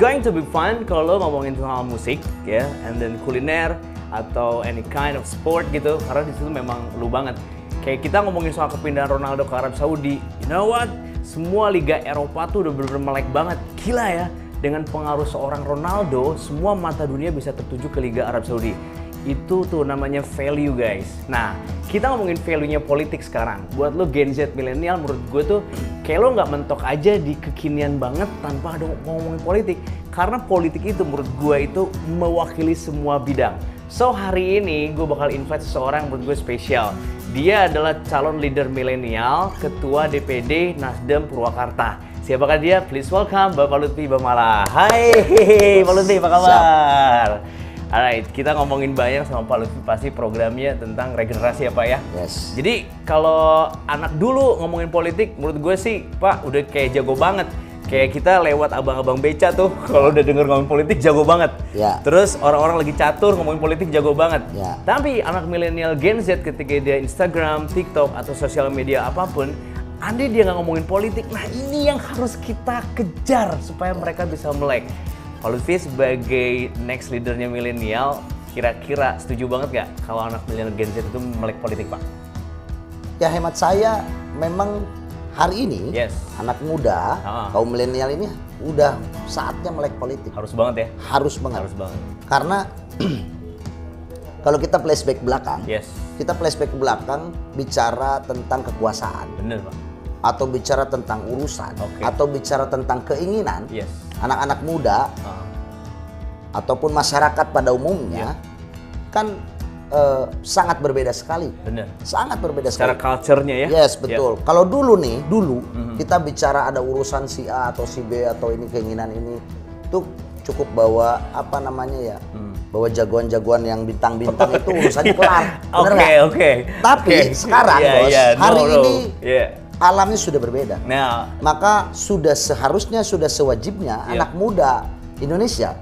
going to be fun kalau lo ngomongin soal musik ya, and then kuliner atau any kind of sport gitu, karena di situ memang lu banget. Kayak kita ngomongin soal kepindahan Ronaldo ke Arab Saudi, you know what? Semua liga Eropa tuh udah bener-bener melek banget, gila ya. Dengan pengaruh seorang Ronaldo, semua mata dunia bisa tertuju ke Liga Arab Saudi. Itu tuh namanya value guys. Nah, kita ngomongin value-nya politik sekarang. Buat lo Gen Z milenial, menurut gue tuh kayak lo nggak mentok aja di kekinian banget tanpa ada ngomongin politik. Karena politik itu menurut gue itu mewakili semua bidang. So hari ini gue bakal invite seseorang yang menurut gue spesial. Dia adalah calon leader milenial, Ketua DPD Nasdem Purwakarta. Siapakah dia? Please welcome Bapak Lutfi Bamala. Hai, Pak Lutfi, apa kabar? Alright, kita ngomongin banyak sama Pak Lutfi pasti programnya tentang regenerasi ya Pak ya? Yes. Jadi kalau anak dulu ngomongin politik, menurut gue sih Pak udah kayak jago banget. Kayak kita lewat abang-abang beca tuh, kalau udah denger ngomongin politik jago banget. Ya. Terus orang-orang lagi catur ngomongin politik jago banget. Ya. Tapi anak milenial Gen Z ketika dia Instagram, TikTok, atau sosial media apapun, andai dia nggak ngomongin politik, nah ini yang harus kita kejar supaya mereka bisa melek. Pak Lutfi sebagai next leadernya milenial, kira-kira setuju banget nggak kalau anak milenial Gen Z itu melek politik, Pak? Ya hemat saya memang hari ini anak muda, kaum milenial ini udah saatnya melek politik. Harus banget ya? Harus banget. Harus banget. Karena kalau kita flashback belakang, kita flashback ke belakang bicara tentang kekuasaan. Bener Pak. Atau bicara tentang urusan, atau bicara tentang keinginan, anak-anak muda ataupun masyarakat pada umumnya kan sangat berbeda sekali. Bener. Sangat berbeda secara sekali. culture-nya ya. Yes, betul. Kalau dulu kita bicara ada urusan si A atau si B atau ini keinginan ini, tuh cukup bawa apa namanya ya? Bawa jagoan-jagoan yang bintang-bintang itu urusannya kelar. Bener nggak? Oke. Tapi sekarang bos, hari ini alamnya sudah berbeda. Nah, maka sudah seharusnya, sudah sewajibnya anak muda Indonesia,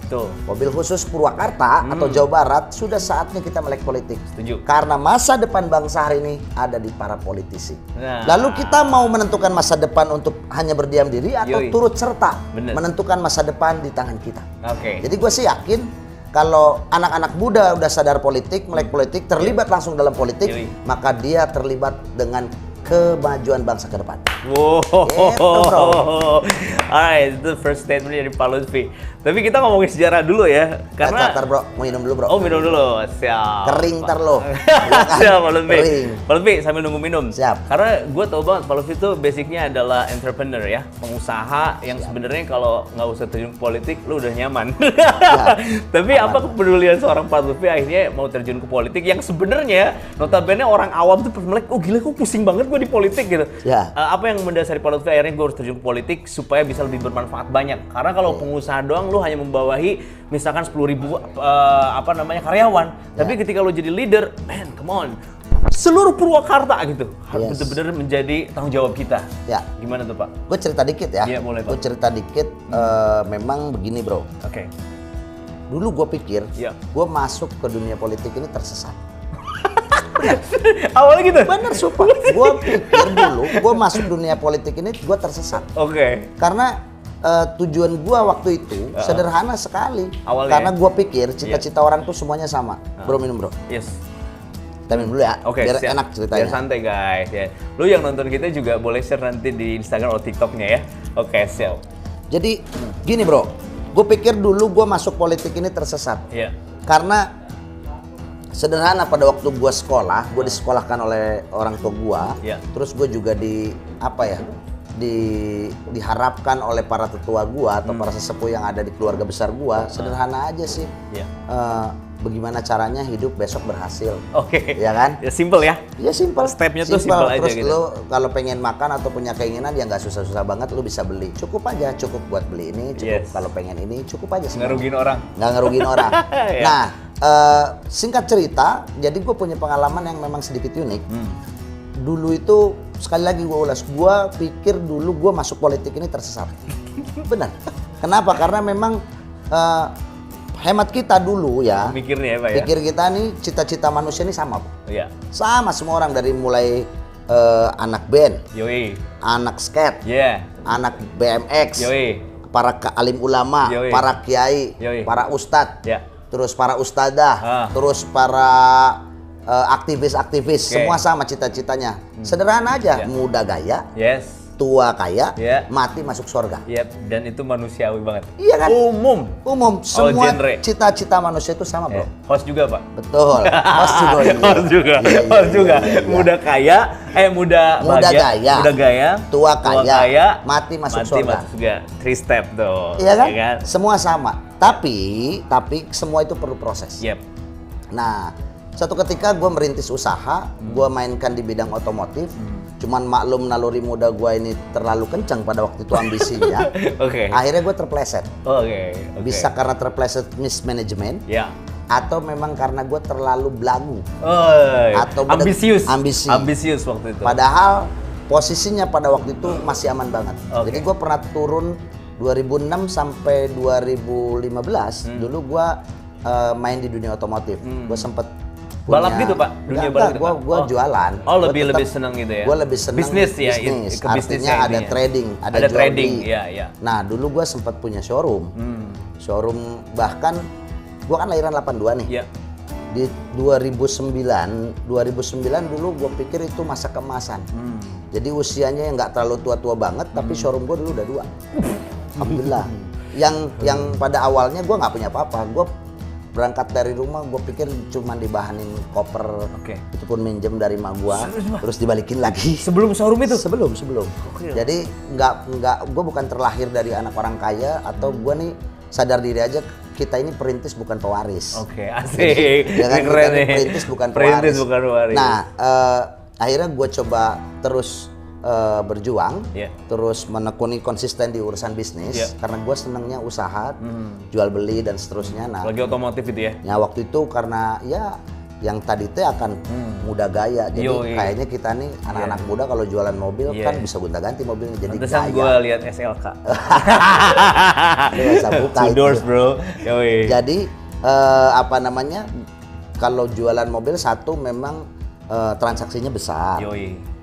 mobil khusus Purwakarta atau Jawa Barat, sudah saatnya kita melek politik. Setuju. Karena masa depan bangsa hari ini ada di para politisi. Lalu kita mau menentukan masa depan untuk hanya berdiam diri atau turut serta menentukan masa depan di tangan kita. Jadi gue sih yakin kalau anak-anak muda udah sadar politik, melek politik, terlibat langsung dalam politik, maka dia terlibat dengan kemajuan bangsa ke depan. Wow. Gitu, bro. Alright, itu first statement dari Pak Lutfi. Tapi kita ngomongin sejarah dulu ya, karena Ntar bro, mau minum dulu bro. Oh minum dulu, siap. Kering ntar lo. Siap Pak Lutfi. Pak Lutfi sambil nunggu minum. Siap. Karena gue tau banget Pak Lutfi itu basicnya adalah entrepreneur ya, pengusaha yang sebenarnya kalau nggak usah terjun ke politik, lu udah nyaman. Tapi apa kepedulian seorang Pak Lutfi akhirnya mau terjun ke politik yang sebenarnya notabene orang awam tuh melek, oh gila kok pusing banget gue di politik gitu. Apa yang mendasari Pak Lutfi akhirnya gue harus terjun ke politik supaya bisa lebih bermanfaat banyak. Karena kalau pengusaha doang lu hanya membawahi misalkan 10.000 karyawan. Tapi ketika lu jadi leader, man, come on. Seluruh Purwakarta gitu harus benar-benar menjadi tanggung jawab kita. Gimana tuh Pak? Gue cerita dikit ya. Iya boleh Pak. Gue cerita dikit. Memang begini bro. Dulu gue pikir gue masuk ke dunia politik ini tersesat. Awalnya gitu? Bener, sumpah. Gue pikir dulu, gue masuk dunia politik ini gue tersesat. Karena tujuan gue waktu itu sederhana sekali. Karena gue pikir cita-cita orang tuh semuanya sama. Bro minum bro. Kita minum dulu ya, biar enak ceritanya. Biar santai guys ya. Lu yang nonton kita juga boleh share nanti di Instagram atau TikToknya ya. Siap. Jadi gini bro, gue pikir dulu gue masuk politik ini tersesat. Karena sederhana, pada waktu gue sekolah, gue disekolahkan oleh orang tua gue, terus gue juga diharapkan oleh para tetua gue atau para sesepuh yang ada di keluarga besar gue, sederhana aja sih. Bagaimana caranya hidup besok berhasil. Ya kan? Ya simple ya. Ya simple. Stepnya tuh simple aja terus gitu. Lo kalau pengen makan atau punya keinginan ya nggak susah-susah banget, lo bisa beli. Cukup aja, cukup buat beli ini, cukup kalau pengen ini, cukup aja. Nggak ngerugiin orang. Nggak ngerugiin orang. Nah, singkat cerita, jadi gue punya pengalaman yang memang sedikit unik. Dulu itu sekali lagi gue ulas, gue pikir dulu gue masuk politik ini tersesat. Benar. Kenapa? Karena memang hemat kita dulu ya. Mikirnya ya Pak ya. Pikir kita nih cita-cita manusia ini sama. Sama semua orang, dari mulai anak band, anak skate, anak BMX, para alim ulama, para kiai, para ustadz, terus para ustadzah, terus para aktivis-aktivis, semua sama cita-citanya. Sederhana aja, muda gaya, tua kaya, mati masuk surga. Dan itu manusiawi banget. Iya kan? Umum. Semua cita-cita manusia itu sama, bro. Host juga, Pak. Betul. Host juga. Host juga. Muda kaya, muda gaya, tua kaya, mati masuk surga. 3 step tuh. Iya kan? Semua sama. Tapi semua itu perlu proses. Nah, satu ketika gue merintis usaha, gue mainkan di bidang otomotif. Cuman maklum naluri muda gue ini terlalu kencang pada waktu itu ambisinya. Akhirnya gue terpleset. Bisa karena terpleset mismanagement. Atau memang karena gue terlalu belagu. Atau ambisius waktu itu. Padahal posisinya pada waktu itu masih aman banget. Jadi gue pernah turun 2006 sampai 2015. Dulu gue main di dunia otomotif. Gue sempet balap gitu, Pak? Dunia balap gitu, Pak? Gue jualan. Lebih senang gitu ya? Gue lebih senang bisnis ya? Artinya ada trading, ada trading, Nah, dulu gue sempat punya showroom. Showroom, bahkan gue kan lahiran 82 nih. Di 2009 dulu gue pikir itu masa keemasan. Jadi usianya yang nggak terlalu tua-tua banget, tapi showroom gue dulu udah 2. Alhamdulillah. Yang pada awalnya gue nggak punya apa-apa. Gue berangkat dari rumah, gue pikir cuma dibahanin koper, itu pun minjem dari mak gue, terus dibalikin lagi. Sebelum showroom itu? Sebelum. Jadi nggak, gue bukan terlahir dari anak orang kaya, atau gue nih sadar diri aja, kita ini perintis bukan pewaris. Asik. Ya kan, keren nih. Perintis bukan pewaris. Pewaris. Nah, akhirnya gue coba terus berjuang, terus menekuni konsisten di urusan bisnis, karena gue senangnya usaha, jual beli dan seterusnya. Nah, lagi otomotif itu ya? Ya waktu itu karena ya yang tadi teh akan muda gaya, jadi kayaknya kita nih anak-anak muda kalau jualan mobil kan bisa gonta-ganti mobilnya jadi gaya. Gue lihat SLK. Bisa buka Two doors, bro. Jadi kalau jualan mobil satu memang transaksinya besar.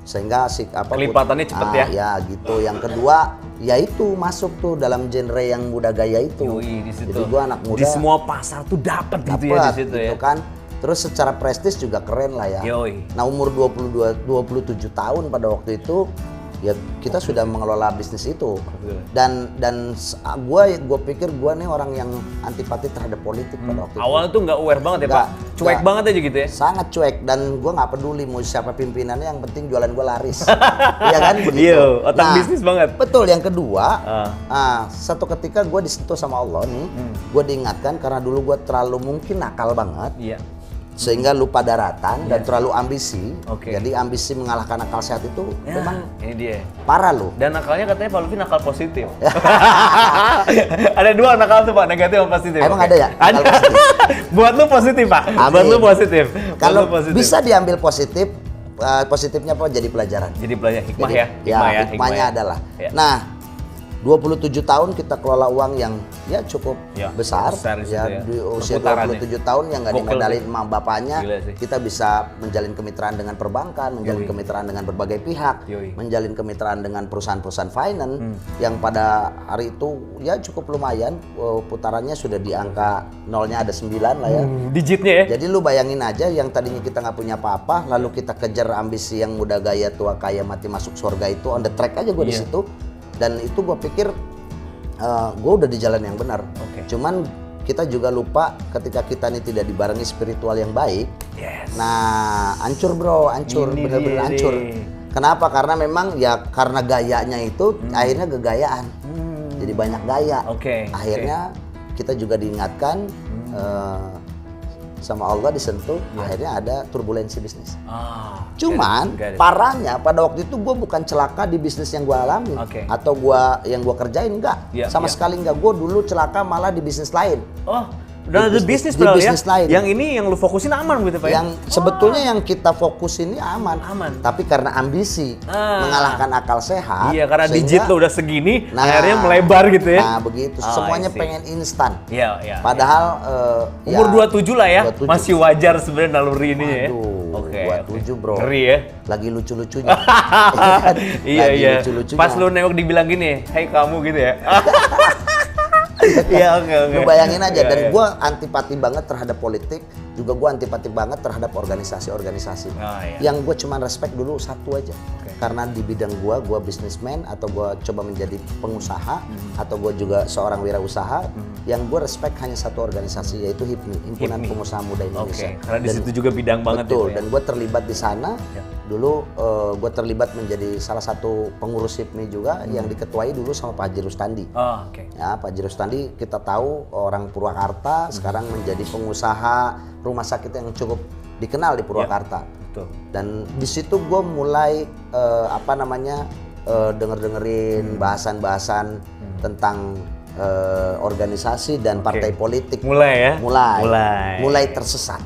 Sehingga kelipatannya cepet ya? Ya gitu. Yang kedua, yaitu masuk tuh dalam genre yang muda gaya itu. Jadi gua anak muda. Di semua pasar tuh dapat gitu ya di situ gitu kan. Terus secara prestis juga keren lah ya. Nah, umur 27 tahun pada waktu itu, ya kita sudah mengelola bisnis itu. Dan gue pikir gue nih orang yang antipati terhadap politik pada waktu itu. Awalnya tuh nggak aware banget ya, Pak? Cuek banget aja gitu ya? Sangat cuek, dan gue nggak peduli mau siapa pimpinannya, yang penting jualan gue laris. Iya kan? Begitu. Otak bisnis banget. Betul. Yang kedua, satu ketika gue disentuh sama Allah nih, gue diingatkan karena dulu gue terlalu mungkin nakal banget. Sehingga lupa daratan dan terlalu ambisi. Jadi ambisi mengalahkan akal sehat itu memang ini dia. Parah loh. Dan nakalnya katanya Pak Lutfi nakal positif. Ada 2 nakal tuh, Pak, negatif sama positif. Emang ada ya? Ada. Buat lu positif, Pak. Buat lu positif. Kalau bisa diambil positif, positifnya apa? Jadi pelajaran. Jadi pelajaran, hikmah ya. Hikmahnya adalah. Nah, 27 tahun kita kelola uang yang cukup besar ya, di usia 27 tahun yang nggak dimodalin sama bapaknya. Kita bisa menjalin kemitraan dengan perbankan, menjalin kemitraan dengan berbagai pihak, menjalin kemitraan dengan perusahaan-perusahaan finance yang pada hari itu ya cukup lumayan, putarannya sudah di angka nolnya ada 9 lah ya. Digitnya ya. Jadi lu bayangin aja, yang tadinya kita nggak punya apa-apa, lalu kita kejar ambisi yang muda gaya tua kaya mati masuk surga itu, on the track aja gue di situ. Dan itu gue pikir gue udah di jalan yang benar. Cuman kita juga lupa ketika kita ini tidak dibarengi spiritual yang baik. Nah, hancur bro, hancur, bener-bener hancur. Kenapa? Karena memang ya karena gayanya itu akhirnya gegayaan. Jadi banyak gaya. Akhirnya kita juga diingatkan sama Allah, disentuh, akhirnya ada turbulensi bisnis. Cuman parahnya pada waktu itu gue bukan celaka di bisnis yang gue alami atau yang gue kerjain, enggak. Sama sekali enggak. Gue dulu celaka malah di bisnis lain. Udah ada bisnis lain. Yang ini yang lu fokusin aman gitu, Pak? Yang sebetulnya yang kita fokus ini aman. Tapi karena ambisi mengalahkan akal sehat. Iya, karena digit lo udah segini, akhirnya melebar gitu ya. Nah, begitu. Semuanya pengen instan. Iya. Padahal umur 27 lah ya. 27. Masih wajar sebenarnya naluri ini ya. 27 bro. Ngeri ya. Lagi lucu-lucunya. Iya. Lucu-lucunya. Pas lu nengok dibilang gini, "Hai kamu," gitu ya. Iya, oke. Lu bayangin aja, dan gue antipati banget terhadap politik, juga gue antipati banget terhadap organisasi-organisasi. Yang gue cuman respect dulu satu aja, karena di bidang gue bisnismen atau gue coba menjadi pengusaha atau gue juga seorang wirausaha, yang gue respect hanya satu organisasi, yaitu HIPMI, Himpunan Pengusaha Muda Indonesia. Karena di situ juga bidang banget. Betul, dan gue terlibat di sana. Dulu gue terlibat menjadi salah satu pengurus HIPMI juga yang diketuai dulu sama Pak Haji Rustandi. Ya, Pak Haji Rustandi kita tahu orang Purwakarta, sekarang menjadi pengusaha rumah sakit yang cukup dikenal di Purwakarta. Dan di situ gue mulai denger-dengerin bahasan-bahasan tentang organisasi dan partai politik. Mulai tersesat.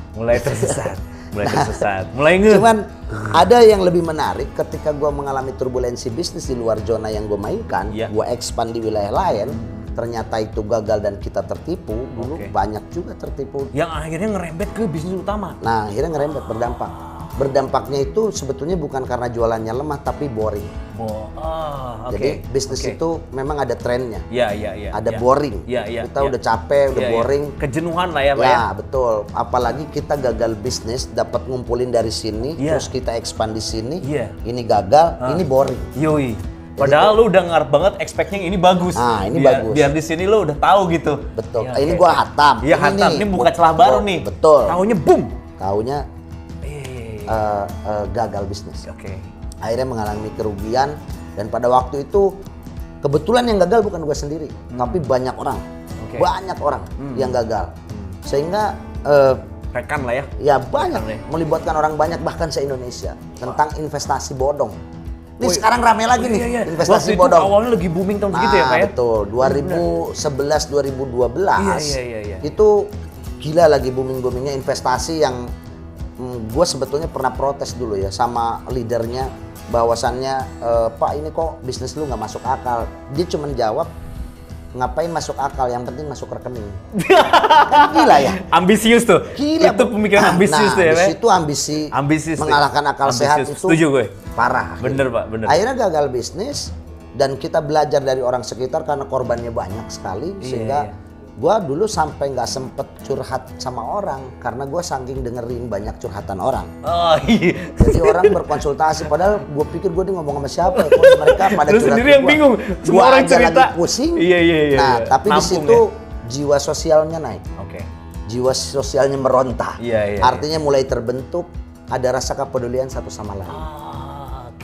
Cuman ada yang lebih menarik ketika gue mengalami turbulensi bisnis di luar zona yang gue mainkan, gue expand di wilayah lain, ternyata itu gagal dan kita tertipu. Dulu banyak juga tertipu. Yang akhirnya ngerembet ke bisnis utama. Nah, akhirnya ngerembet, berdampak. Berdampaknya itu sebetulnya bukan karena jualannya lemah, tapi boring. Jadi bisnis itu memang ada trennya. Ada boring. Kita udah capek, udah boring. Kejenuhan lah ya, Pak. Ya, betul. Apalagi kita gagal bisnis, dapat ngumpulin dari sini, terus kita expand di sini. Ini gagal, ini boring. Padahal lu udah ngarep banget, expect-nya ini bagus. Ini bagus. Biar di sini lu udah tahu gitu. Betul. Ini gua hatam. Iya, hatam. Ini buka celah baru nih. Betul. Taunya boom. Taunya gagal bisnis. Akhirnya mengalami kerugian, dan pada waktu itu kebetulan yang gagal bukan gue sendiri, tapi banyak orang, yang gagal, sehingga rekan lah ya. Ya banyak, melibatkan orang banyak bahkan se-Indonesia tentang investasi bodong. Ini sekarang rame lagi nih investasi bodong. Waktu itu awalnya lagi booming tahun segitu ya Pak ya? Betul, 2011-2012 itu gila lagi booming-boomingnya investasi yang gue sebetulnya pernah protes dulu ya sama leadernya, bahwasannya Pak ini kok bisnis lu nggak masuk akal. Dia cuma jawab, ngapain masuk akal, yang penting masuk rekening. Kan gila ya. Ambisius tuh. Gila. Itu pemikiran ambisius tuh ya Pak. Itu ambisi mengalahkan akal sehat itu. Setuju gue. Parah. Bener Pak, bener. Akhirnya gagal bisnis, dan kita belajar dari orang sekitar karena korbannya banyak sekali, sehingga gue dulu sampai nggak sempet curhat sama orang karena gue saking dengerin banyak curhatan orang. Jadi orang berkonsultasi, padahal gue pikir gue ngomong sama siapa ya, mereka pada curhat. Sendiri yang bingung, semua orang cerita. Lagi pusing. Nah, tapi di situ jiwa sosialnya naik. Jiwa sosialnya meronta. Artinya mulai terbentuk ada rasa kepedulian satu sama lain.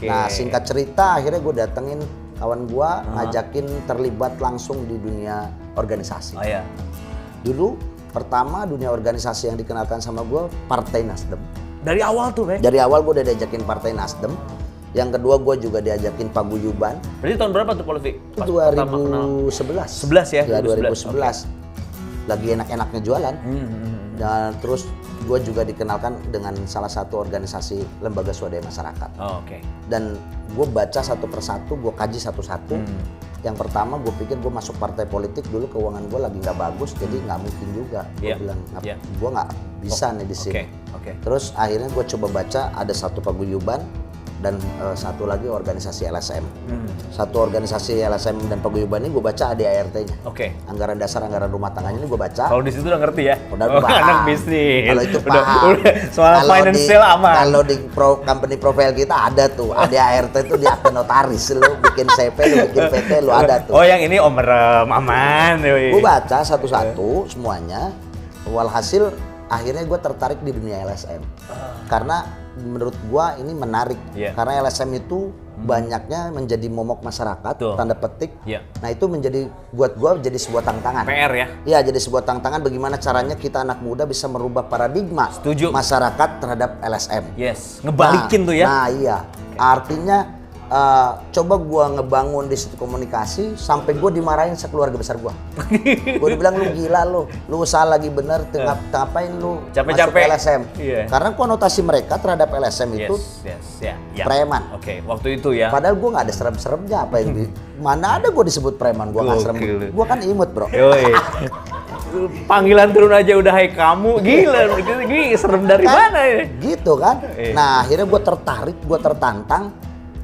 Nah, singkat cerita akhirnya gue datengin kawan gua, ngajakin terlibat langsung di dunia organisasi. Dulu pertama dunia organisasi yang dikenalkan sama gua Partai Nasdem. Dari awal tuh, Pak? Dari awal gua udah diajakin Partai Nasdem. Yang kedua gua juga diajakin paguyuban. Berarti tahun berapa tuh Polvi? 2011. 11 ya? Ya 2011. Lagi enak-enaknya jualan. Dan terus gue juga dikenalkan dengan salah satu organisasi lembaga swadaya masyarakat. Dan gue baca satu persatu, gue kaji satu-satu. Yang pertama gue pikir gue masuk partai politik, dulu keuangan gue lagi nggak bagus, jadi nggak mungkin juga. Gue bilang, gue nggak bisa nih di sini. Terus akhirnya gue coba baca, ada satu paguyuban dan satu lagi organisasi LSM. Satu organisasi LSM dan paguyuban ini gue baca ADART-nya. Anggaran dasar, anggaran rumah tangganya ini gue baca. Kalau di situ udah ngerti ya? Udah paham. Anak bisnis. Kalau itu paham. Soal financial aman. Kalau di company profile kita ada tuh, ADART itu di akte notaris. Lu bikin CP, lu bikin PT, lu ada tuh. Oh yang ini Om Rem, aman. Gue baca satu-satu semuanya. Walhasil akhirnya gue tertarik di dunia LSM. Karena menurut gua ini menarik, karena LSM itu banyaknya menjadi momok masyarakat, tanda petik. Nah itu menjadi buat gua jadi sebuah tantangan. PR ya? Iya, jadi sebuah tantangan bagaimana caranya kita anak muda bisa merubah paradigma masyarakat terhadap LSM. Ngebalikin tuh ya? Nah iya, artinya coba gua ngebangun di situ komunikasi sampai gua dimarahin sekeluarga besar gua. Gua dibilang lu gila lu usaha lagi bener, ngapain lu masuk LSM? Karena konotasi mereka terhadap LSM itu preman. Waktu itu ya. Padahal gua nggak ada serem-seremnya, apa yang mana ada gua disebut preman, gua nggak serem. Gua kan imut bro. Panggilan turun aja udah hai kamu, gila, serem dari mana ya? Gitu kan. Nah akhirnya gua tertarik, gua tertantang.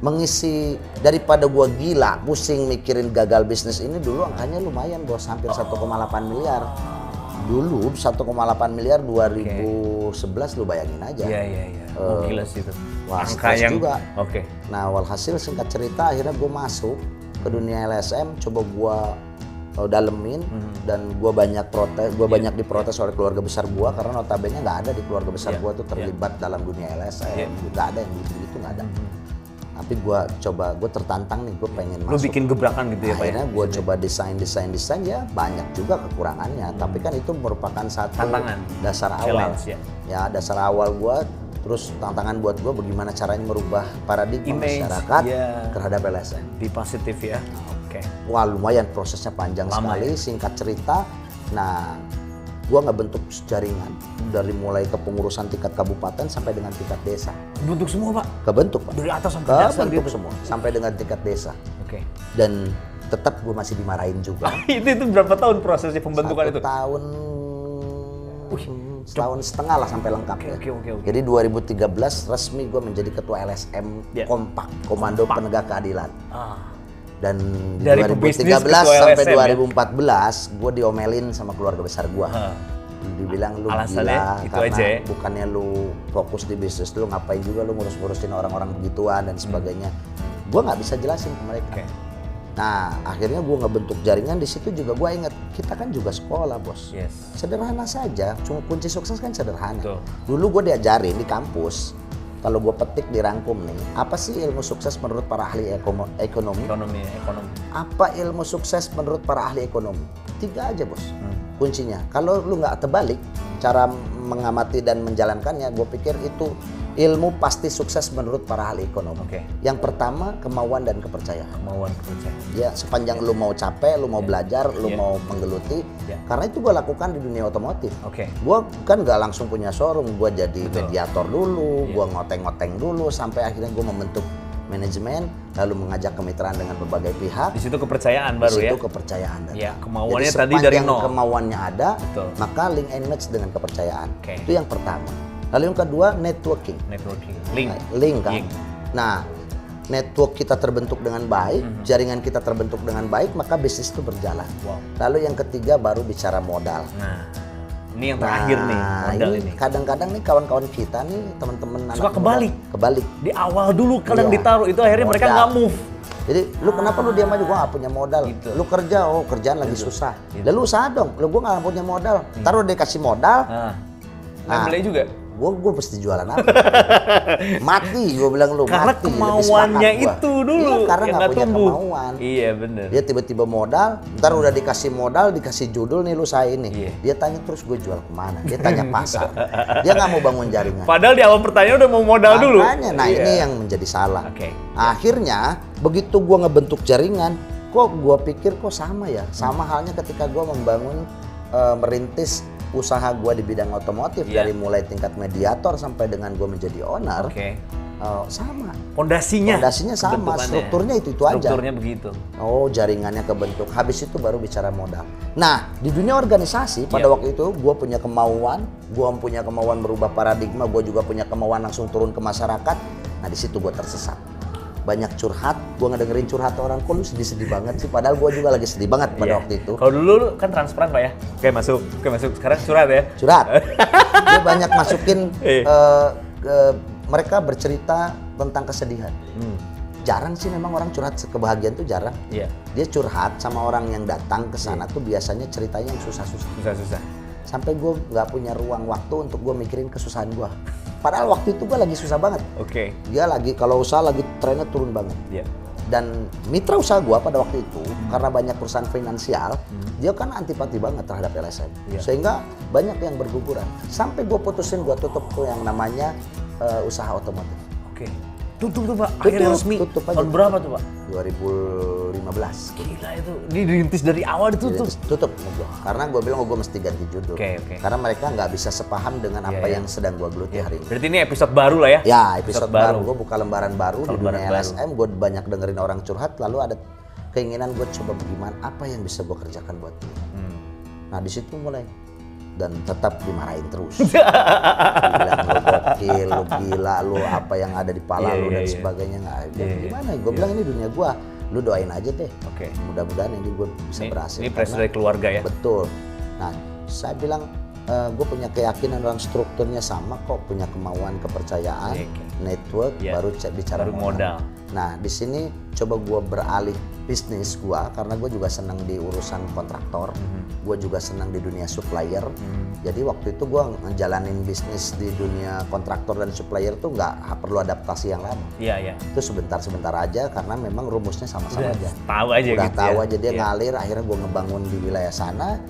mengisi daripada gua gila pusing mikirin gagal bisnis ini. Dulu angkanya lumayan bos, hampir 1,8 miliar. Dulu 1,8 miliar 2011 lu bayangin aja. Iya. Gila sih itu. Wah, angka yang juga. Oke. Nah, walhasil singkat cerita akhirnya gue masuk ke dunia LSM, coba gua dalemin dan gua banyak protes, banyak diprotes oleh keluarga besar gua karena notabene nggak ada di keluarga besar gua tuh terlibat dalam dunia LSM. Nggak ada yang begitu, nggak ada. Tapi gue tertantang nih, gue pengen masuk. Lu bikin gebrakan gitu ya Pak? Akhirnya gue coba desain ya, banyak juga kekurangannya. Tapi kan itu merupakan satu tantangan, dasar awal. Ya, dasar awal gue. Terus tantangan buat gue bagaimana caranya merubah paradigma masyarakat terhadap LSM. Di positif ya. Oke. Wah lumayan prosesnya panjang sekali. Singkat cerita, nah gue ngebentuk jaringan dari mulai kepengurusan tingkat kabupaten sampai dengan tingkat desa. Bentuk semua Pak? Kebentuk Pak. Dari atas sampai desa kebentuk semua sampai dengan tingkat desa. Oke. Dan tetap gue masih dimarahin juga. itu berapa tahun prosesnya pembentukan itu? Setahun setengah lah sampai lengkap. Oke. Jadi 2013 resmi gue menjadi ketua LSM Kompak, Komando Penegak Keadilan. Dan dari 2013 sampai 2014 gue diomelin sama keluarga besar gue. Dibilang lu gila karena bukannya lu fokus di bisnis lu, ngapain juga lu ngurus-ngurusin orang-orang begituan dan sebagainya. Gue nggak bisa jelasin ke mereka. Nah, akhirnya gue ngebentuk jaringan. Di situ juga gue inget, kita kan juga sekolah bos. Sederhana saja, cuma kunci sukses kan sederhana. Dulu gue diajarin di kampus, kalau gue petik dirangkum nih, apa sih ilmu sukses menurut para ahli ekonomi? Apa ilmu sukses menurut para ahli ekonomi? 3 aja bos, kuncinya. Kalau lu nggak terbalik cara mengamati dan menjalankannya, gue pikir itu ilmu pasti sukses menurut para ahli ekonomi. Yang pertama, kemauan dan kepercayaan. Ya, sepanjang lu mau capek, lu mau belajar, lu mau menggeluti. Karena itu gue lakukan di dunia otomotif. Gue kan nggak langsung punya showroom, gue jadi mediator dulu, gue ngoteng-ngoteng dulu, sampai akhirnya gue membentuk manajemen, lalu mengajak kemitraan dengan berbagai pihak. Di situ kepercayaan baru ya? Di situ kepercayaan datang. Ya, kemauannya jadi tadi dari nol. Kemauannya ada, maka link and match dengan kepercayaan. Itu yang pertama. Lalu yang kedua, networking. Link kan. Nah, network kita terbentuk dengan baik, jaringan kita terbentuk dengan baik, maka bisnis itu berjalan. Lalu yang ketiga baru bicara modal. Nah, ini yang terakhir nih, modal ini. Kadang-kadang nih kawan-kawan kita nih, teman-teman suka kebalik. Di awal dulu kadang ditaruh, itu akhirnya mereka nggak move. Jadi, lu kenapa lu diam aja, gua nggak punya modal. Lu kerja, kerjaan lagi susah. Lalu usaha dong, lu gua nggak punya modal. Taruh dikasih modal. Nah, beli juga. Gue mesti jualan apa? Mati, gue bilang lu. Karena mati, kemauannya itu dulu. Karena nggak punya kemauan. Iya bener. Dia tiba-tiba modal, ntar udah dikasih modal, dikasih judul nih lu saya ini. Dia tanya terus gue jual kemana? Dia tanya pasar. Dia nggak mau bangun jaringan. Padahal di awal pertanyaan udah mau modal dulu. Makanya, nah ini yang menjadi salah. Akhirnya begitu gue ngebentuk jaringan, kok gue pikir kok sama ya. Sama halnya ketika gue membangun, merintis usaha gue di bidang otomotif dari mulai tingkat mediator sampai dengan gue menjadi owner, sama. Fondasinya sama, strukturnya itu aja. Strukturnya begitu. Jaringannya kebentuk. Habis itu baru bicara modal. Nah, di dunia organisasi pada waktu itu gue punya kemauan merubah paradigma, gue juga punya kemauan langsung turun ke masyarakat. Nah, di situ gue tersesat. Banyak curhat, gue ngedengerin curhat orang, kok lu sedih-sedih banget sih, padahal gue juga lagi sedih banget pada waktu itu. Kalau dulu kan transparan Pak ya, kayak masuk, sekarang curhat ya? Curhat, gue banyak masukin, mereka bercerita tentang kesedihan. Jarang sih memang orang curhat kebahagiaan tuh jarang. Dia curhat sama orang yang datang ke sana tuh biasanya ceritanya yang susah-susah. Sampai gue nggak punya ruang waktu untuk gue mikirin kesusahan gue. Padahal waktu itu gue lagi susah banget. Dia lagi kalau usaha lagi trennya turun banget. Dan mitra usaha gue pada waktu itu karena banyak perusahaan finansial, dia kan antipati banget terhadap LSM. Sehingga banyak yang berguguran. Sampai gue putusin gue tutup tuh yang namanya usaha otomotif. Tutup tuh Pak, akhirnya resmi. Tahun berapa tuh Pak? 2015. Gila itu, ini dirintis dari awal ditutup? Tutup, karena gue bilang gue mesti ganti judul. Karena mereka nggak bisa sepaham dengan apa yang sedang gue geluti hari ini. Berarti ini episode baru lah ya? Ya, episode baru. Gue buka lembaran baru di dunia LSM, gue banyak dengerin orang curhat, lalu ada keinginan gue coba bagaimana, apa yang bisa gue kerjakan buat dia. Nah, di situ mulai. Dan tetap dimarahin terus. Bilang lo gokil, lu gila, lu apa yang ada di pala lu dan sebagainya. Gimana? Gue bilang ini dunia gue, lu doain aja deh. Mudah-mudahan ini gue bisa berhasil. Ini pressure dari keluarga ya? Betul. Nah, saya bilang gue punya keyakinan orang strukturnya sama kok, punya kemauan, kepercayaan, network, baru bicara modal. Nah, di sini coba gue beralih bisnis gue, karena gue juga senang di urusan kontraktor, gue juga senang di dunia supplier. Jadi waktu itu gue ngejalanin bisnis di dunia kontraktor dan supplier tuh nggak perlu adaptasi yang lama. Itu sebentar-sebentar aja, karena memang rumusnya sama-sama aja. Tahu aja udah gitu tahu aja dia ngalir. Akhirnya gue ngebangun di wilayah sana,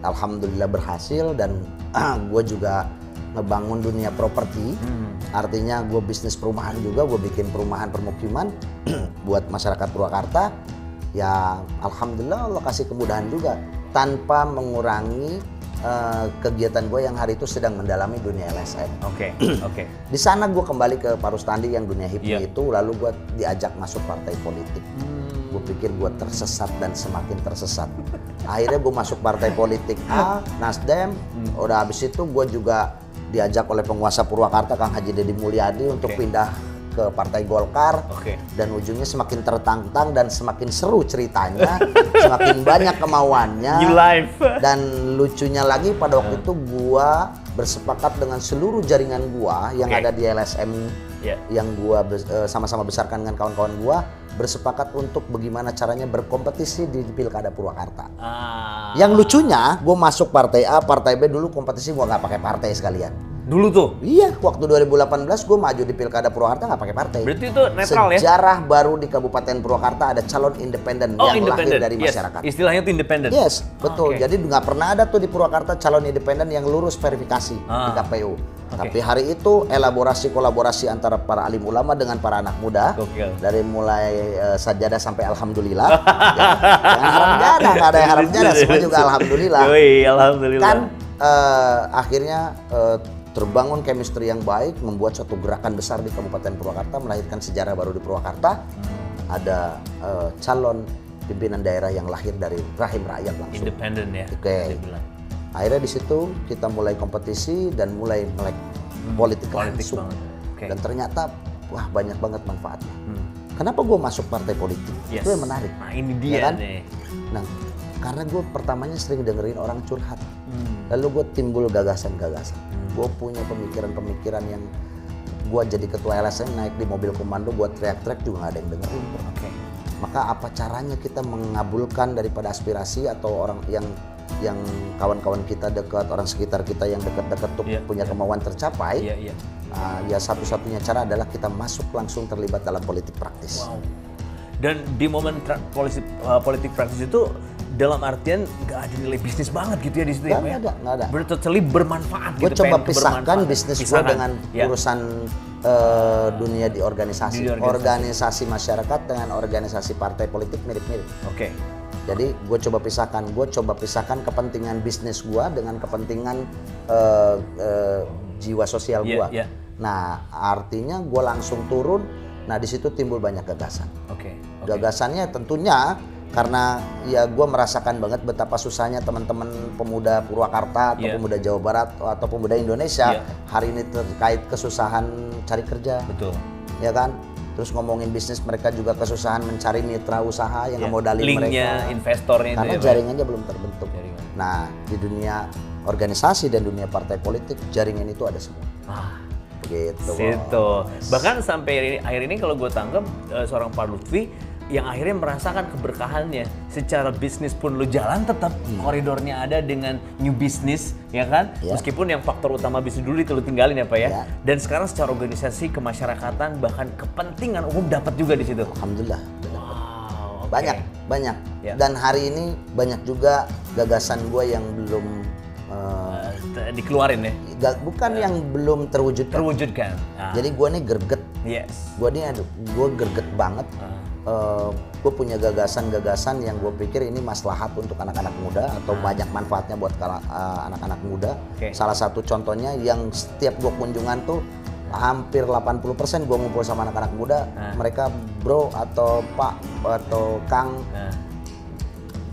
alhamdulillah berhasil, dan gue juga ngebangun dunia properti. Artinya gue bisnis perumahan juga, gue bikin perumahan permukiman buat masyarakat Purwakarta. Ya alhamdulillah Allah kasih kemudahan juga, tanpa mengurangi kegiatan gue yang hari itu sedang mendalami dunia LSM. Di sana gue kembali ke Pak Rustandi yang dunia HIPMI itu, lalu gue diajak masuk partai politik. Gue pikir gue tersesat dan semakin tersesat. Akhirnya gue masuk partai politik Nasdem. Udah habis itu gue juga diajak oleh penguasa Purwakarta Kang Haji Deddy Mulyadi untuk pindah ke Partai Golkar. Dan ujungnya semakin tertantang dan semakin seru ceritanya, semakin banyak kemauannya. New life. Dan lucunya lagi pada waktu itu gua bersepakat dengan seluruh jaringan gua yang ada di LSM yang gua sama-sama besarkan dengan kawan-kawan gua, bersepakat untuk bagaimana caranya berkompetisi di Pilkada Purwakarta. Yang lucunya, gue masuk partai A, partai B, dulu kompetisi gue nggak pakai partai sekalian. Dulu tuh? Iya, waktu 2018 gue maju di Pilkada Purwakarta nggak pakai partai. Berarti itu netral ya? Sejarah baru di Kabupaten Purwakarta ada calon independen yang lahir dari masyarakat. Istilahnya itu independen? Yes, betul. Jadi nggak pernah ada tuh di Purwakarta calon independen yang lurus verifikasi di KPU. Tapi hari itu elaborasi kolaborasi antara para alim ulama dengan para anak muda. Dari mulai sajadah sampai alhamdulillah. Jangan harap jadah, nggak ada yang harap jadah, semua juga alhamdulillah. Alhamdulillah. Kan akhirnya terbangun chemistry yang baik, membuat suatu gerakan besar di Kabupaten Purwakarta, melahirkan sejarah baru di Purwakarta. Ada calon pimpinan daerah yang lahir dari rahim rakyat langsung. Independen ya. Akhirnya di situ kita mulai kompetisi dan mulai melek politik langsung. Dan ternyata wah banyak banget manfaatnya. Kenapa gue masuk partai politik? Itu yang menarik. Nah ini dia kan? nih. Nah karena gue pertamanya sering dengerin orang curhat. Lalu gue timbul gagasan-gagasan. Gue punya pemikiran-pemikiran yang gue jadi ketua LSM naik di mobil komando, gue teriak-teriak juga gak ada yang dengerin. Maka apa caranya kita mengabulkan daripada aspirasi atau orang yang kawan-kawan kita dekat, orang sekitar kita yang dekat-dekat tuh punya kemauan tercapai. Ya satu-satunya cara adalah kita masuk langsung terlibat dalam politik praktis. Dan di momen politik praktis itu dalam artian nggak ada nilai bisnis banget gitu ya di situ. Nggak ada. Bertotally bermanfaat. Gue coba pisahkan bisnis gue dengan urusan dunia di organisasi. Organisasi masyarakat dengan organisasi partai politik mirip-mirip. Jadi gue coba pisahkan kepentingan bisnis gue dengan kepentingan jiwa sosial gue. Nah artinya gue langsung turun. Nah di situ timbul banyak gagasan. Gagasannya tentunya karena ya gue merasakan banget betapa susahnya teman-teman pemuda Purwakarta atau pemuda Jawa Barat atau pemuda Indonesia hari ini terkait kesusahan cari kerja. Ya kan? Terus ngomongin bisnis, mereka juga kesusahan mencari mitra usaha yang ngemodalin mereka. Investornya karena jaringannya belum terbentuk. Nah di dunia organisasi dan dunia partai politik jaringan itu ada semua. Gitu. Bahkan sampai akhir ini kalau gue tangkap seorang Pak Lutfi yang akhirnya merasakan keberkahannya secara bisnis pun lu jalan tetap koridornya ada dengan new business ya kan meskipun yang faktor utama bisnis dulu itu lu tinggalin ya Pak ya dan sekarang secara organisasi kemasyarakatan bahkan kepentingan umum dapat juga di situ. Alhamdulillah banyak dan hari ini banyak juga gagasan gue yang belum dikeluarin ya bukan yang belum terwujudkan. Jadi gue nih greget gue greget banget. Gue punya gagasan-gagasan yang gue pikir ini maslahat untuk anak-anak muda atau banyak manfaatnya buat anak-anak muda. Salah satu contohnya yang setiap gue kunjungan tuh hampir 80% gue ngumpul sama anak-anak muda. Mereka bro atau pak atau kang,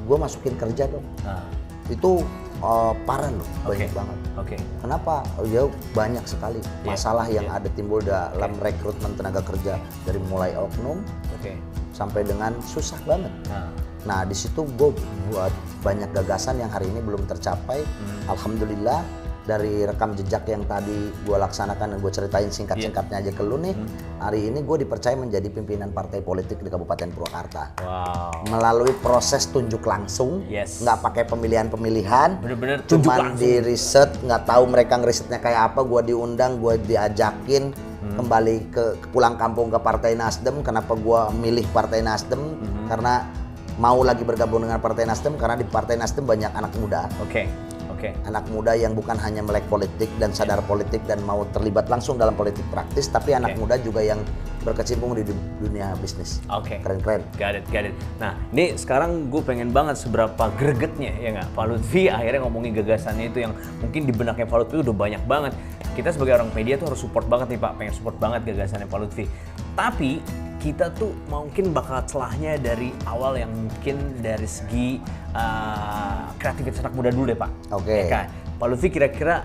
gue masukin kerja dong. Itu parah loh, banyak banget. Kenapa? Ya banyak sekali masalah yang ada timbul dalam rekrutmen tenaga kerja dari mulai oknum sampai dengan susah banget. Nah di situ gue buat banyak gagasan yang hari ini belum tercapai. Alhamdulillah dari rekam jejak yang tadi gue laksanakan dan gue ceritain singkat-singkatnya aja ke lu nih, hari ini gue dipercaya menjadi pimpinan partai politik di Kabupaten Purwakarta. Melalui proses tunjuk langsung, nggak pakai pemilihan-pemilihan, cuman di riset, nggak tahu mereka ngerisetnya kayak apa, gue diundang, gue diajakin kembali ke pulang kampung ke Partai Nasdem. Kenapa gue milih Partai Nasdem? Karena mau lagi bergabung dengan Partai Nasdem karena di Partai Nasdem banyak anak muda. Anak muda yang bukan hanya melek politik dan sadar politik dan mau terlibat langsung dalam politik praktis, tapi anak muda juga yang berkecimpung di dunia bisnis. Keren-keren. Got it. Nah, ini sekarang gue pengen banget seberapa gregetnya ya nggak Pak Lutfi akhirnya ngomongin gagasannya itu yang mungkin di benaknya Pak Lutfi udah banyak banget. Kita sebagai orang media tuh harus support banget nih Pak, pengen support banget gagasannya Pak Lutfi. Tapi kita tuh mungkin bakal celahnya dari awal yang mungkin dari segi kreativitas anak muda dulu deh Pak. Ya kan? Pak Lutfi kira-kira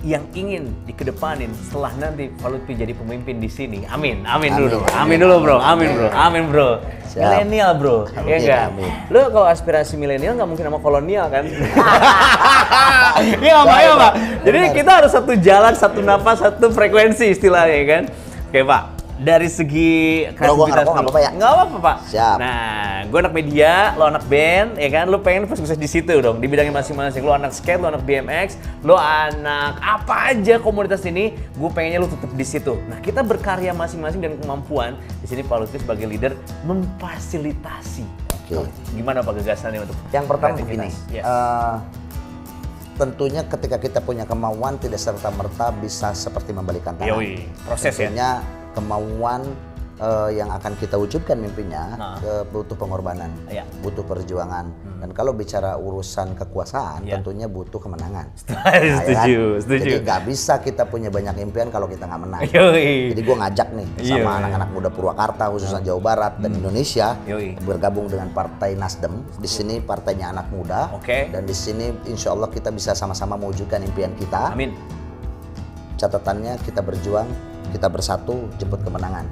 yang ingin dikedepanin setelah nanti Pak Lutfi jadi pemimpin di sini. Amin dulu bro. Milenial bro, ya enggak? Lo kalau aspirasi milenial nggak mungkin sama kolonial kan? Iya Pak. Jadi kita harus satu jalan, satu napas, satu frekuensi istilahnya kan. Oke Pak. Dari segi kreativitas nggak apa-apa ya? Nggak apa-apa Pak. Siap. Nah, gue anak media, lo anak band, ya kan? Lo pengen sukses di situ dong, di bidangnya masing-masing. Lo anak skate, lo anak BMX, lo anak apa aja komunitas ini, gue pengennya lo tetap di situ. Nah, kita berkarya masing-masing dan kemampuan. Di sini Pak Lutfi sebagai leader memfasilitasi. Gimana Pak gagasannya untuk yang pertama begini? Tentunya ketika kita punya kemauan tidak serta-merta bisa seperti membalikan tangan. Proses tentunya kemauan yang akan kita wujudkan mimpinya butuh pengorbanan, butuh perjuangan. Dan kalau bicara urusan kekuasaan tentunya butuh kemenangan. Setuju. Jadi nggak bisa kita punya banyak impian kalau kita nggak menang. Jadi gue ngajak nih sama anak-anak muda Purwakarta khususnya Jawa Barat dan Indonesia bergabung dengan Partai Nasdem. Di sini partainya anak muda dan di sini insya Allah kita bisa sama-sama mewujudkan impian kita. Amin. Catatannya kita berjuang, kita bersatu jemput kemenangan.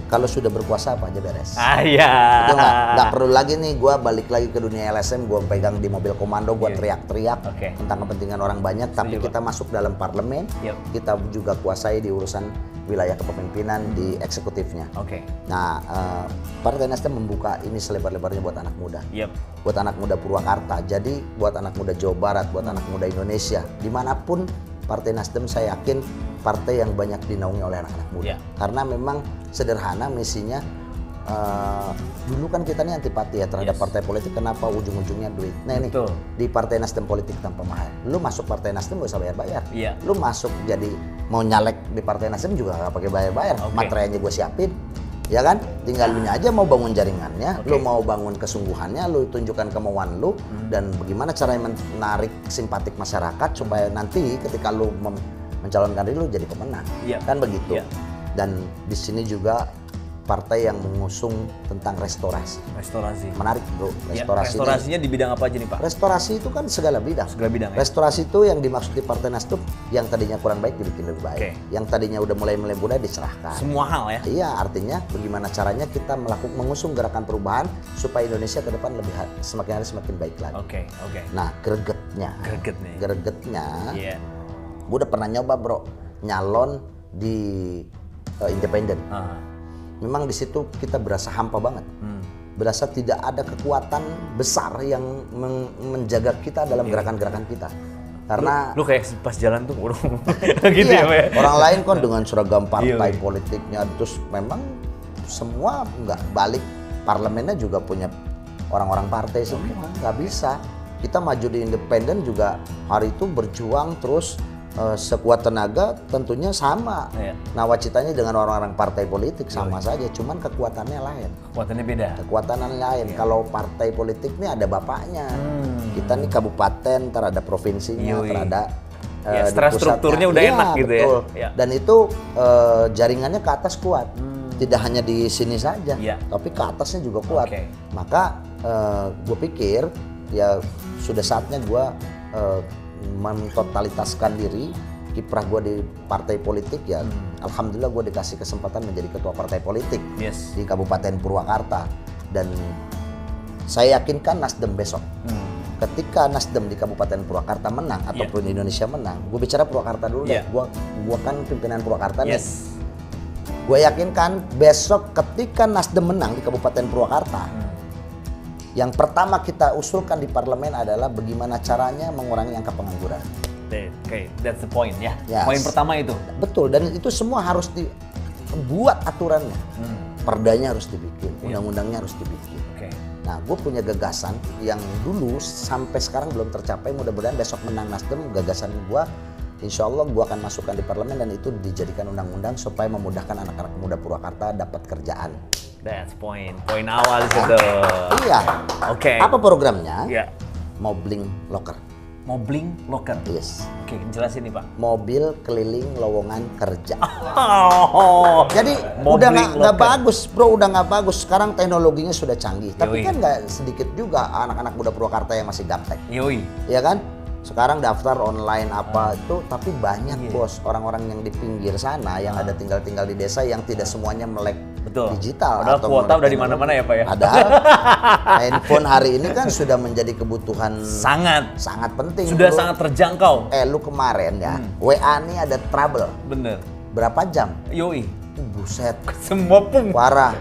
Kalau sudah berkuasa apa aja beres. Itu nggak perlu lagi nih gue balik lagi ke dunia LSM, gue pegang di mobil komando, gue teriak-teriak tentang kepentingan orang banyak. Tapi kita masuk dalam parlemen, kita juga kuasai di urusan wilayah kepemimpinan di eksekutifnya. Nah, Partai Nasdem membuka ini selebar-lebarnya buat anak muda, buat anak muda Purwakarta. Jadi buat anak muda Jawa Barat, buat anak muda Indonesia, dimanapun Partai Nasdem saya yakin partai yang banyak dinaungi oleh anak-anak muda. Karena memang sederhana misinya. Dulu kan kita nih antipati ya terhadap partai politik. Kenapa ujung-ujungnya duit? Nah ini di Partai Nasdem politik tanpa mahal. Lu masuk Partai Nasdem gak usah bayar-bayar. Lu masuk jadi mau nyalek di Partai Nasdem juga gak pakai bayar-bayar. Materainya gue siapin. Ya kan, tinggal lu aja mau bangun jaringannya, lu mau bangun kesungguhannya, lu tunjukkan kemauan lu dan bagaimana caranya menarik simpatik masyarakat supaya nanti ketika lu mencalonkan diri lu jadi pemenang, kan begitu. Dan di sini juga partai yang mengusung tentang restorasi. Menarik bro, restorasinya di bidang apa aja nih Pak? Restorasi itu kan segala bidang. Restorasi itu yang dimaksud di Partai Nasdem, yang tadinya kurang baik dibikin lebih baik. Yang tadinya udah mulai mudah diserahkan. Semua hal ya? Iya, artinya bagaimana caranya kita mengusung gerakan perubahan supaya Indonesia ke depan semakin hari semakin baik lagi. Nah, gregetnya. Gue udah pernah nyoba bro, nyalon di independen. Memang di situ kita berasa hampa banget, berasa tidak ada kekuatan besar yang menjaga kita dalam gerakan-gerakan kita. Karena lu kayak pas jalan tuh, gitu ya. Orang lain kan dengan seragam partai politiknya, terus memang semua nggak balik. Parlemennya juga punya orang-orang partai semua, nggak bisa. Kita maju di independen juga hari itu berjuang terus. Sekuat tenaga tentunya sama. Nawacitanya dengan orang-orang partai politik sama saja, cuman kekuatannya lain. Kekuatannya lain. Kalau partai politik nih ada bapaknya. Kita nih kabupaten, terhadap provinsinya, terhadap strukturnya udah enak gitu ya. Dan itu jaringannya ke atas kuat. Tidak hanya di sini saja, tapi ke atasnya juga kuat. Maka gue pikir ya sudah saatnya gue mentotalitaskan diri, kiprah gue di partai politik ya, alhamdulillah gue dikasih kesempatan menjadi ketua partai politik di Kabupaten Purwakarta. Dan saya yakinkan Nasdem besok, ketika Nasdem di Kabupaten Purwakarta menang ataupun Indonesia menang, gue bicara Purwakarta dulu deh, gue kan pimpinan Purwakarta nih. Gue yakinkan besok ketika Nasdem menang di Kabupaten Purwakarta, yang pertama kita usulkan di parlemen adalah bagaimana caranya mengurangi angka pengangguran. Oke, that's the point ya. Poin pertama itu. Betul, dan itu semua harus dibuat aturannya. Perdanya harus dibikin, undang-undangnya harus dibikin. Nah, gue punya gagasan yang dulu sampai sekarang belum tercapai. Mudah-mudahan besok menang Nasdem, gagasan gue, insya Allah gue akan masukkan di parlemen dan itu dijadikan undang-undang supaya memudahkan anak-anak muda Purwakarta dapat kerjaan. That's point awal itu. Iya. Apa programnya? Mobbling Locker. Mobbling Locker. Yes. Oke, jelasin nih Pak. Mobil keliling lowongan kerja. Jadi Mobbling udah nggak bagus, bro. Udah nggak bagus. Sekarang teknologinya sudah canggih. Tapi kan nggak sedikit juga anak-anak muda Purwakarta yang masih gaptek. Iya kan? Sekarang daftar online apa itu, tapi banyak bos orang-orang yang di pinggir sana yang ada tinggal di desa yang tidak semuanya melek digital. Padahal kuota udah di mana-mana ya Pak ya. Padahal handphone hari ini kan sudah menjadi kebutuhan sangat penting. Sudah sangat terjangkau. Lu kemarin ya, WA nih ada trouble. Bener. Berapa jam? Buset. Semua pun. Parah.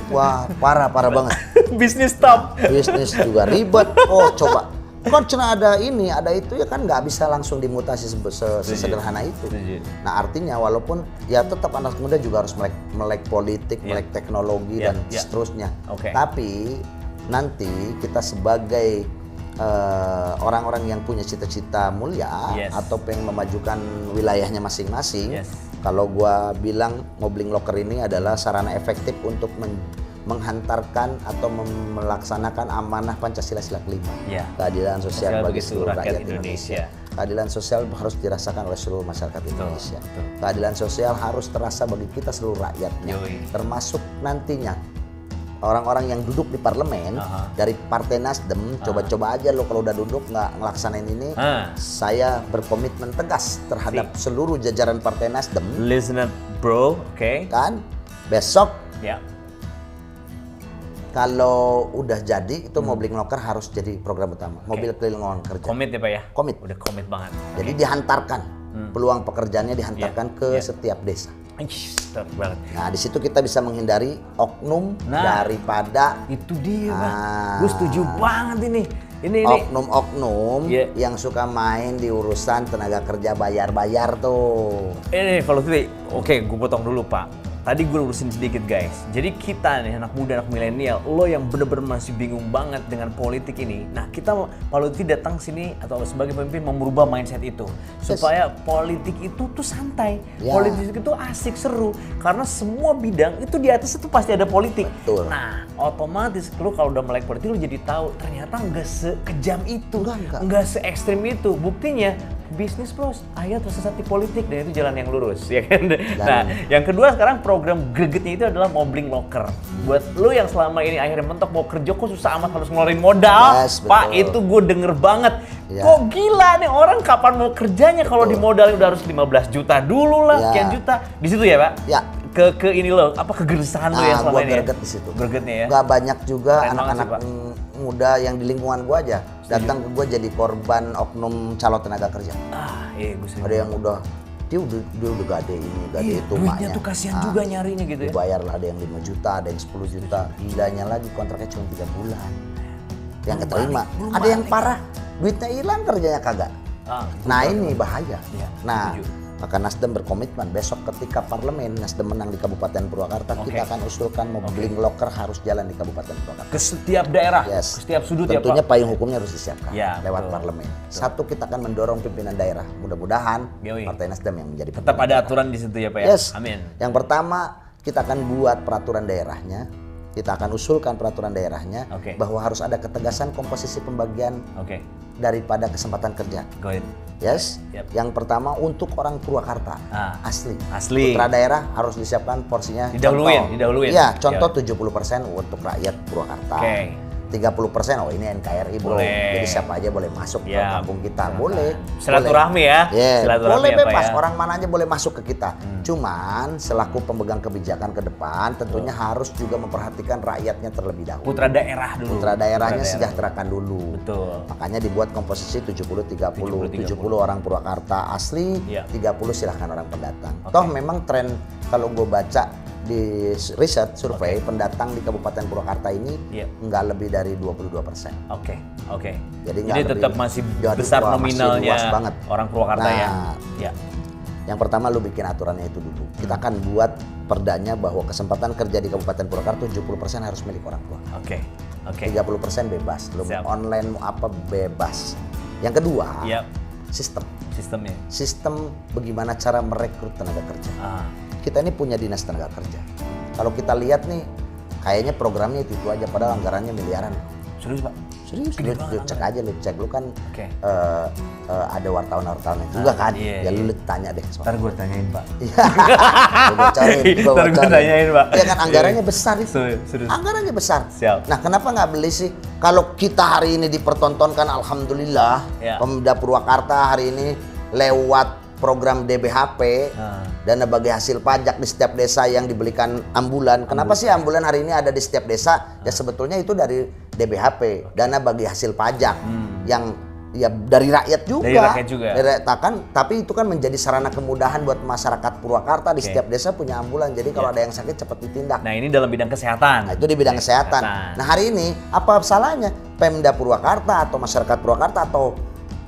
Wah, parah banget. Bisnis stop. Bisnis juga ribet. Oh, coba. Kan cuma ada ini, ada itu ya kan nggak bisa langsung dimutasi sesederhana itu. Nah artinya walaupun ya tetap anak muda juga harus melek politik, melek teknologi dan seterusnya. Tapi nanti kita sebagai orang-orang yang punya cita-cita mulia atau pengen memajukan wilayahnya masing-masing, kalau gua bilang Mobbling Locker ini adalah sarana efektif untuk menghantarkan atau melaksanakan amanah Pancasila sila kelima, keadilan sosial bagi seluruh rakyat Indonesia. Keadilan sosial harus dirasakan oleh seluruh masyarakat Indonesia. Keadilan sosial harus terasa bagi kita seluruh rakyatnya, termasuk nantinya orang-orang yang duduk di parlemen dari Partai Nasdem. Coba-coba aja lo kalau udah duduk nggak ngelaksanain ini, saya berkomitmen tegas terhadap seluruh jajaran Partai Nasdem. Listen up, bro. Kan besok. Kalau udah jadi itu Mobbling Locker harus jadi program utama. Mobil keliling lowongan kerja. Komit ya Pak ya? Komit. Udah komit banget. Jadi dihantarkan peluang pekerjaannya dihantarkan ke setiap desa. Banget. Nah di situ kita bisa menghindari oknum daripada itu dia Pak. Gue setuju banget ini. Oknum-oknum yang suka main di urusan tenaga kerja bayar-bayar tuh. Kalau itu oke, gue potong dulu Pak. Tadi gue lurusin sedikit guys. Jadi kita nih anak muda, anak milenial, lo yang bener-bener masih bingung banget dengan politik ini. Nah kita Paluti datang sini atau sebagai pemimpin merubah mindset itu supaya politik itu tuh santai, politik itu asik, seru. Karena semua bidang itu di atas itu pasti ada politik. Betul. Nah otomatis lo kalau udah melek politik lo jadi tahu ternyata nggak sekejam itu, nggak se ekstrim itu. Buktinya bisnis bro, ayah tersesat di politik dan itu jalan yang lurus, ya kan? Nah, yang kedua sekarang program gregetnya itu adalah Mobbling Locker. Buat lu yang selama ini akhirnya mentok mau kerja kok susah amat harus ngeluarin modal, Pak, itu gue denger banget. Kok gila nih orang kapan mau kerjanya kalau di modalnya udah harus 15 juta dulu lah, sekian juta. Di situ ya, Pak? Ya. Ke ini lo, apa kegelisahan lo yang selama ini? Greget di situ. Gregetnya ya. Gak banyak juga anak-anak muda yang di lingkungan gua aja datang ke gua jadi korban oknum calon tenaga kerja. Ada yang dia udah gade ini, gade itu duitnya tuh kasihan juga nyarinya gitu ya. Dibayar lah, ada yang 5 juta, ada yang 10 juta. Gilanya lagi kontraknya cuma 3 bulan. Yang keterima. Ada yang parah, duitnya hilang kerjanya kagak. Nah ini bahaya. Nah maka Nasdem berkomitmen besok ketika parlemen Nasdem menang di Kabupaten Purwakarta, kita akan usulkan Mobbling Locker harus jalan di Kabupaten Purwakarta. Ke setiap daerah, ke setiap sudut. Tentunya ya Pak. Payung hukumnya harus disiapkan lewat parlemen. Satu, kita akan mendorong pimpinan daerah. Mudah-mudahan Partai Nasdem yang menjadi tetap ada aturan di situ ya Pak ya. Amin. Yang pertama kita akan buat peraturan daerahnya. Kita akan usulkan peraturan daerahnya bahwa harus ada ketegasan komposisi pembagian daripada kesempatan kerja. Yang pertama untuk orang Purwakarta asli. Putra daerah harus disiapkan porsinya. Didahuluin. Ya, contoh 70% untuk rakyat Purwakarta. 30% oh ini NKRI bro. Boleh. Jadi siapa aja boleh masuk ke kampung kita. Boleh. Silaturahmi ya. Boleh bebas, orang mana aja boleh masuk ke kita. Cuman selaku pemegang kebijakan ke depan tentunya harus juga memperhatikan rakyatnya terlebih dahulu. Putra daerah dulu. Putra daerahnya sejahterakan dulu. Betul. Makanya dibuat komposisi 70-30. 70 orang Purwakarta asli, 30 silahkan orang pendatang. Toh memang tren kalau gue baca di riset survei pendatang di Kabupaten Purwakarta ini nggak lebih dari 22%. Oke. Jadi tetap masih besar nominalnya banget. Orang Purwakarta ya. Yang pertama lu bikin aturannya itu dulu. Kita akan buat perdanya bahwa kesempatan kerja di Kabupaten Purwakarta 70% harus milik orang tua. Oke. 30% bebas. Lu mau online mau apa bebas. Yang kedua, sistemnya. Sistem bagaimana cara merekrut tenaga kerja. Kita ini punya dinas tenaga kerja. Kalau kita lihat nih, kayaknya programnya itu aja, padahal anggarannya miliaran. Serius Pak? Serius, lu cek aja, lu cek. Lu kan ada wartawan-wartawan juga kan? Ya lu tanya deh. Ntar gue tanyain Pak. Ntar gue tanyain Pak. Ya kan anggarannya besar itu. Anggarannya besar. Siap. Nah kenapa nggak beli sih? Kalau kita hari ini dipertontonkan, alhamdulillah, Pemda Purwakarta hari ini lewat program DBHP, dana bagi hasil pajak di setiap desa yang dibelikan ambulan. Kenapa sih ambulan hari ini ada di setiap desa? Ya sebetulnya itu dari DBHP, dana bagi hasil pajak yang ya dari rakyat juga. Dari rakyat juga. Tapi itu kan menjadi sarana kemudahan buat masyarakat Purwakarta di setiap desa punya ambulan. Jadi kalau ada yang sakit cepat ditindak. Nah ini dalam bidang kesehatan. Nah itu di bidang kesehatan. Nah hari ini apa salahnya Pemda Purwakarta atau masyarakat Purwakarta atau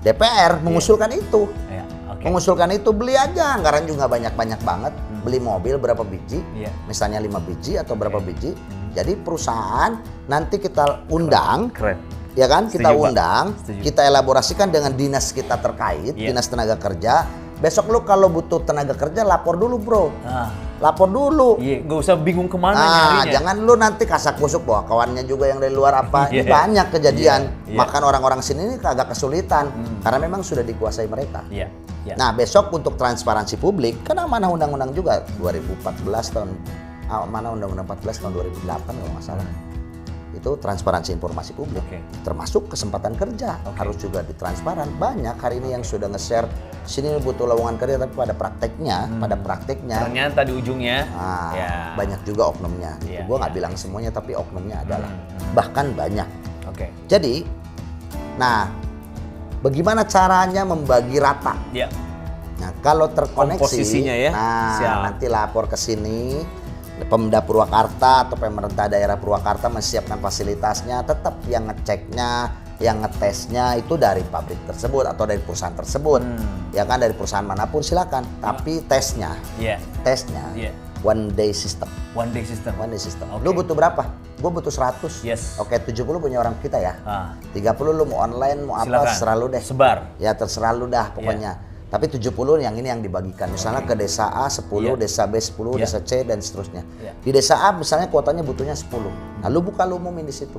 DPR mengusulkan itu? Mengusulkan itu, beli aja, anggaran juga banyak-banyak banget. Beli mobil berapa biji, misalnya 5 biji atau berapa biji. Jadi perusahaan nanti kita undang, ya kan? Kita undang, kita elaborasikan dengan dinas kita terkait, dinas tenaga kerja. Besok lu kalau butuh tenaga kerja lapor dulu bro. Lapor dulu. Gak usah bingung kemana nyarinya. Jangan lu nanti kasak kusuk bawa kawannya juga yang dari luar apa. Ini banyak kejadian. Makan orang-orang sini ini agak kesulitan. Karena memang sudah dikuasai mereka. Nah besok untuk transparansi publik, kan amanah undang-undang juga 2014 tahun, amanah undang-undang 14 tahun 2008 kalau nggak salah. Itu transparansi informasi publik, termasuk kesempatan kerja harus juga ditransparan. Banyak hari ini yang sudah nge-share sini butuh lowongan kerja tapi pada prakteknya ternyata di ujungnya banyak juga oknumnya. Gue nggak bilang semuanya tapi oknumnya adalah bahkan banyak. Jadi, nah bagaimana caranya membagi rata? Nah kalau terkoneksi, nanti lapor ke sini. Pemda Purwakarta atau pemerintah daerah Purwakarta menyiapkan fasilitasnya, tetap yang ngeceknya, yang ngetesnya itu dari pabrik tersebut atau dari perusahaan tersebut, ya kan dari perusahaan manapun silakan. Tapi tesnya, one day system. Lu butuh berapa? Gue butuh 100. Oke, 70 punya orang kita ya. 30 lu mau online mau apa terserah lu deh. Sebar. Ya terserah lu dah pokoknya. Tapi 70 yang ini yang dibagikan. Misalnya ke desa A 10, desa B 10, desa C dan seterusnya. Di desa A misalnya kuotanya butuhnya 10. Nah, lu umumin di situ.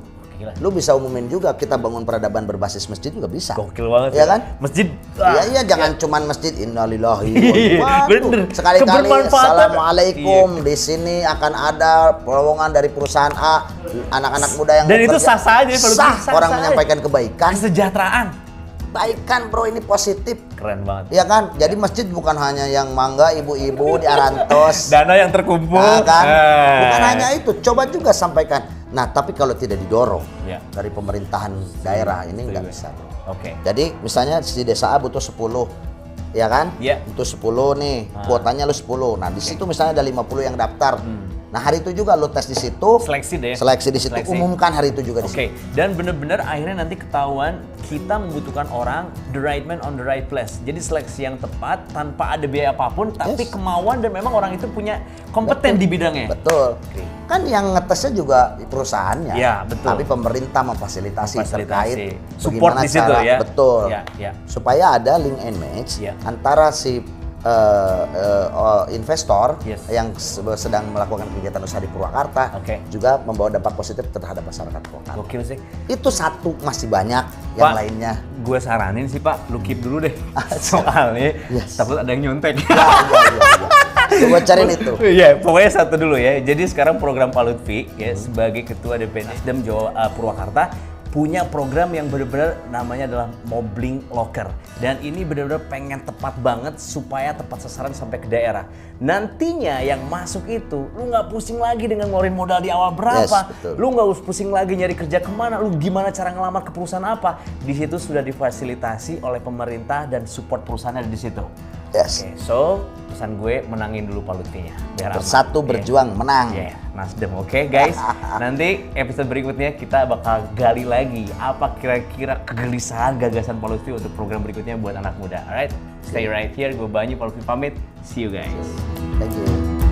Lu bisa umumin juga kita bangun peradaban berbasis masjid juga bisa. Gokil banget ya kan? Masjid. Iya jangan cuman masjid innalillahi. Waduh. Sekali-kali assalamualaikum di sini akan ada lowongan dari perusahaan A, anak-anak muda yang dan itu sah saja orang menyampaikan kebaikan, kesejahteraan. Baikan bro, ini positif. Keren banget. Iya kan? Jadi masjid bukan hanya yang mangga ibu-ibu di Arantos. Dana yang terkumpul. Nah, kan? Bukan hanya itu, coba juga sampaikan. Nah, tapi kalau tidak didorong dari pemerintahan daerah ini nggak bisa. Jadi misalnya di desa A butuh 10. Ya kan? Butuh 10 nih. Kuotanya lu 10. Nah, di situ misalnya ada 50 yang daftar. Nah hari itu juga lo tes di situ, seleksi di situ, umumkan hari itu juga di situ. Dan benar-benar akhirnya nanti ketahuan kita membutuhkan orang the right man on the right place. Jadi seleksi yang tepat tanpa ada biaya apapun, tapi kemauan dan memang orang itu punya kompeten di bidangnya. Betul. Kan yang ngetesnya juga perusahaannya, tapi pemerintah memfasilitasi terkait support di situ ya. Betul. Supaya ada link and match antara si investor yang sedang melakukan kegiatan usaha di Purwakarta juga membawa dampak positif terhadap masyarakat Purwakarta. Gokil sih. Itu satu, masih banyak yang lainnya. Gue saranin sih Pak, lu keep dulu deh. Soalnya takut ada yang nyontek. Gua cariin itu. Iya, pokoknya satu dulu ya. Jadi sekarang program Pak Lutfi ya sebagai Ketua DPD Nasdem Jawa Purwakarta punya program yang benar-benar namanya adalah Mobbing Locker. Dan ini benar-benar pengen tepat banget supaya tepat sasaran sampai ke daerah. Nantinya yang masuk itu, lu nggak pusing lagi dengan ngeluarin modal di awal berapa. Yes, lu nggak pusing lagi nyari kerja kemana, lu gimana cara ngelamar ke perusahaan apa. Di situ sudah difasilitasi oleh pemerintah dan support perusahaannya di situ. Yes. Oke, so pesan gue menangin dulu Pak Lutfinya. Biar Bersatu aman. berjuang menang. Yeah, Nasdem. Oke, guys. Nanti episode berikutnya kita bakal gali lagi apa kira-kira kegelisahan gagasan Pak Lutfi untuk program berikutnya buat anak muda. Alright, stay right here. Gue Banyu, Pak Lutfi pamit. See you guys. Thank you.